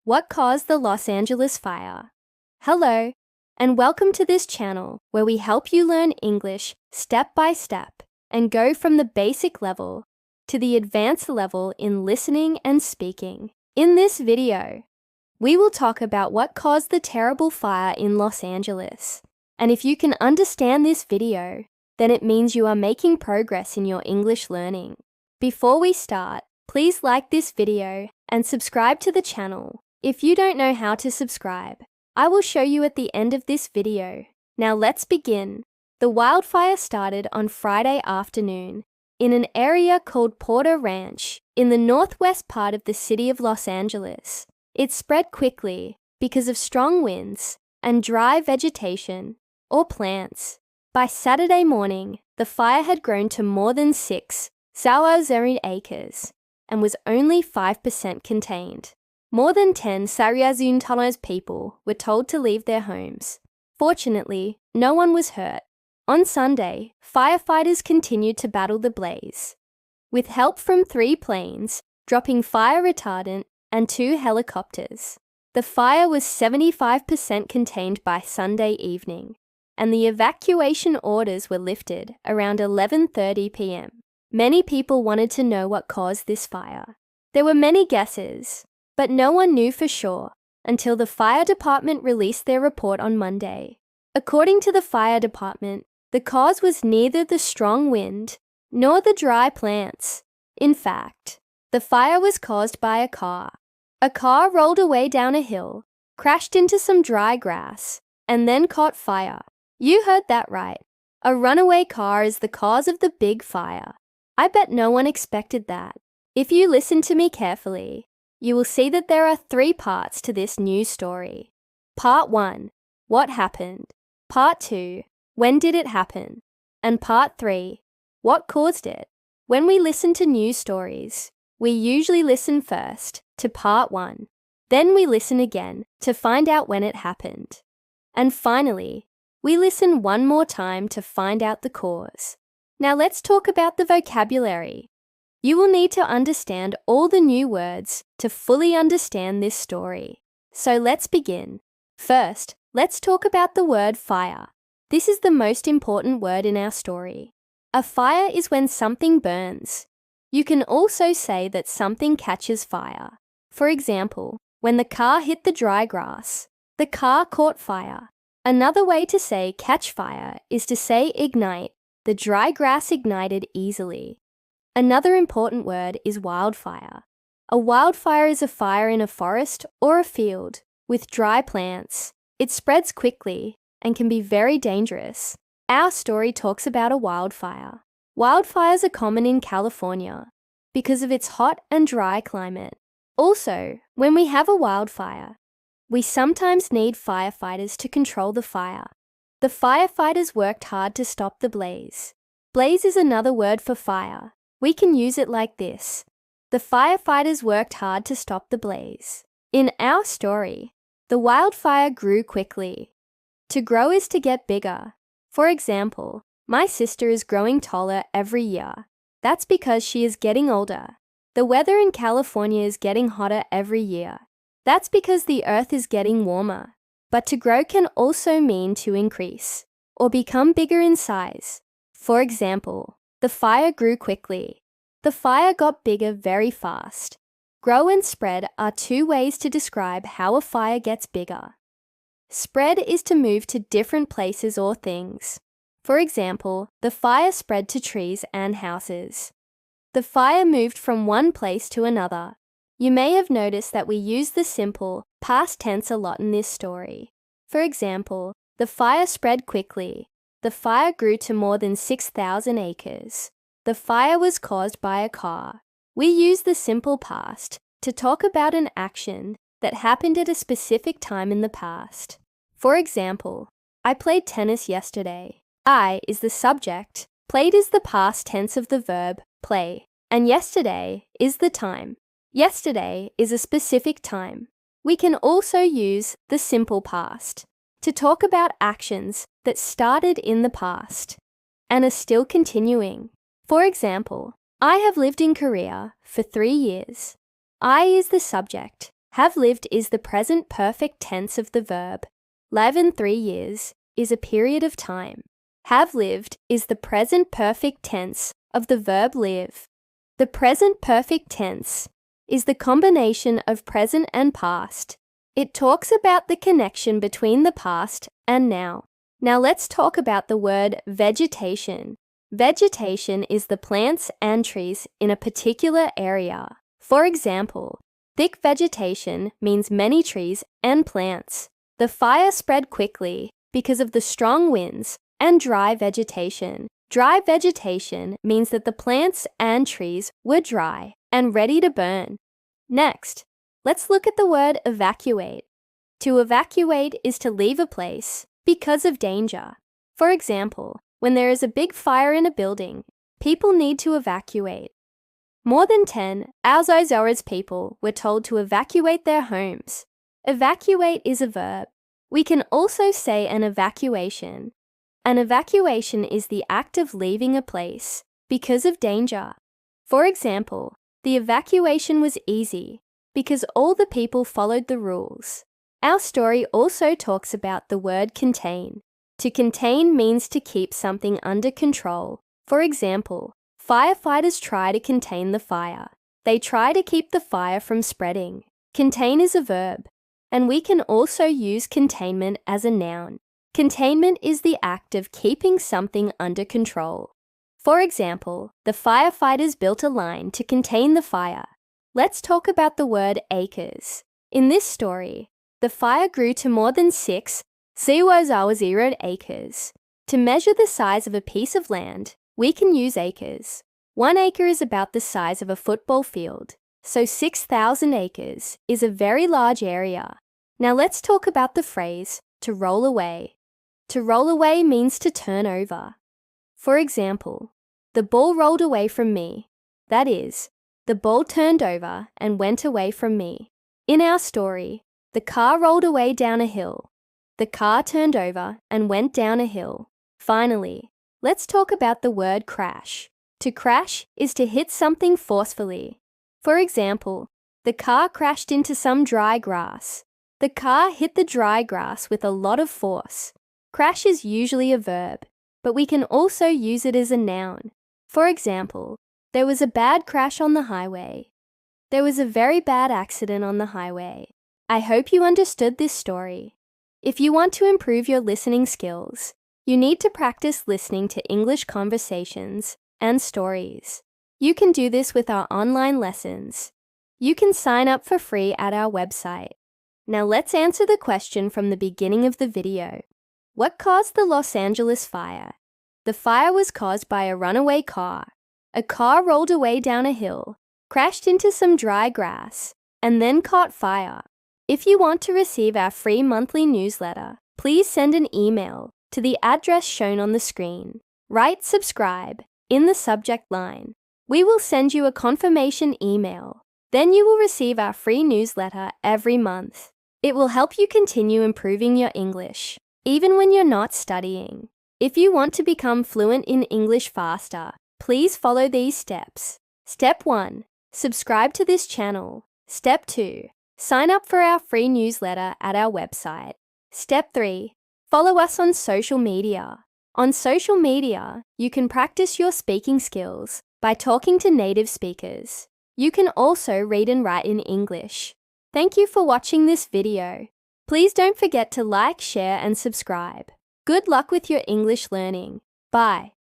What caused the Los Angeles fire? Hello, and welcome to this channel where we help you learn English step by step and go from the basic level to the advanced level in listening and speaking. In this video, we will talk about what caused the terrible fire in Los Angeles. And if you can understand this video, then it means you are making progress in your English learning. Before we start, please like this video and subscribe to the channel. If you don't know how to subscribe, I will show you at the end of this video. Now let's begin. The wildfire started on Friday afternoon in an area called Porter Ranch in the northwest part of the city of Los Angeles. It spread quickly because of strong winds and dry vegetation or plants. By Saturday morning, the fire had grown to more than 6,000 acres and was only 5% contained. More than 10,000 people were told to leave their homes. Fortunately, no one was hurt. On Sunday, firefighters continued to battle the blaze, with help from 3 planes dropping fire retardant and 2 helicopters. The fire was 75% contained by Sunday evening, and the evacuation orders were lifted around 11:30 p.m. Many people wanted to know what caused this fire. There were many guesses, but no one knew for sure until the fire department released their report on Monday. According to the fire department, the cause was neither the strong wind nor the dry plants. In fact, the fire was caused by a car. A car rolled away down a hill, crashed into some dry grass, and then caught fire. You heard that right. A runaway car is the cause of the big fire. I bet no one expected that. If you listen to me carefully, you will see that there are 3 parts to this news story. Part 1, what happened? Part 2, when did it happen? And Part 3, what caused it? When we listen to news stories, we usually listen first to Part 1. Then we listen again to find out when it happened. And finally, we listen one more time to find out the cause. Now let's talk about the vocabulary. You will need to understand all the new words to fully understand this story. So let's begin. First, let's talk about the word fire. This is the most important word in our story. A fire is when something burns. You can also say that something catches fire. For example, when the car hit the dry grass, the car caught fire. Another way to say catch fire is to say ignite. The dry grass ignited easily. Another important word is wildfire. A wildfire is a fire in a forest or a field with dry plants. It spreads quickly and can be very dangerous. Our story talks about a wildfire. Wildfires are common in California because of its hot and dry climate. Also, when we have a wildfire, we sometimes need firefighters to control the fire. The firefighters worked hard to stop the blaze. Blaze is another word for fire. We can use it like this. The firefighters worked hard to stop the blaze. In our story, the wildfire grew quickly. To grow is to get bigger. For example, my sister is growing taller every year. That's because she is getting older. The weather in California is getting hotter every year. That's because the earth is getting warmer. But to grow can also mean to increase or become bigger in size. For example, the fire grew quickly. The fire got bigger very fast. Grow and spread are 2 ways to describe how a fire gets bigger. Spread is to move to different places or things. For example, the fire spread to trees and houses. The fire moved from one place to another. You may have noticed that we use the simple past tense a lot in this story. For example, the fire spread quickly. The fire grew to more than 6,000 acres. The fire was caused by a car. We use the simple past to talk about an action that happened at a specific time in the past. For example, I played tennis yesterday. I is the subject, played is the past tense of the verb play, and yesterday is the time. Yesterday is a specific time. We can also use the simple past to talk about actions that started in the past and are still continuing. For example, I have lived in Korea for 3 years. I is the subject, Have lived is the present perfect tense of the verb. Live in 3 years is a period of time. Have lived is the present perfect tense of the verb live. The present perfect tense is the combination of present and past. It talks about the connection between the past and now. Now let's talk about the word vegetation. Vegetation is the plants and trees in a particular area. For example, thick vegetation means many trees and plants. The fire spread quickly because of the strong winds. And dry vegetation. Dry vegetation means that the plants and trees were dry and ready to burn. Next, let's look at the word evacuate. To evacuate is to leave a place because of danger. For example, when there is a big fire in a building, people need to evacuate. More than 10 Auzozora's people were told to evacuate their homes. Evacuate is a verb. We can also say an evacuation. An evacuation is the act of leaving a place because of danger. For example, the evacuation was easy because all the people followed the rules. Our story also talks about the word contain. To contain means to keep something under control. For example, firefighters try to contain the fire. They try to keep the fire from spreading. Contain is a verb, and we can also use containment as a noun. Containment is the act of keeping something under control. For example, the firefighters built a line to contain the fire. Let's talk about the word acres. In this story, the fire grew to more than 6,000 acres. To measure the size of a piece of land, we can use acres. 1 acre is about the size of a football field, so 6,000 acres is a very large area. Now let's talk about the phrase, to roll away. To roll away means to turn over. For example, the ball rolled away from me. That is, the ball turned over and went away from me. In our story, the car rolled away down a hill. The car turned over and went down a hill. Finally, let's talk about the word crash. To crash is to hit something forcefully. For example, the car crashed into some dry grass. The car hit the dry grass with a lot of force. Crash is usually a verb, but we can also use it as a noun. For example, there was a bad crash on the highway. There was a very bad accident on the highway. I hope you understood this story. If you want to improve your listening skills, you need to practice listening to English conversations and stories. You can do this with our online lessons. You can sign up for free at our website. Now let's answer the question from the beginning of the video. What caused the Los Angeles fire? The fire was caused by a runaway car. A car rolled away down a hill, crashed into some dry grass, and then caught fire. If you want to receive our free monthly newsletter, please send an email to the address shown on the screen. Write subscribe in the subject line. We will send you a confirmation email. Then you will receive our free newsletter every month. It will help you continue improving your English, even when you're not studying. If you want to become fluent in English faster, please follow these steps. Step 1. Subscribe to this channel. Step 2. Sign up for our free newsletter at our website. Step 3. Follow us on social media. On social media, you can practice your speaking skills by talking to native speakers. You can also read and write in English. Thank you for watching this video. Please don't forget to like, share, and subscribe. Good luck with your English learning. Bye.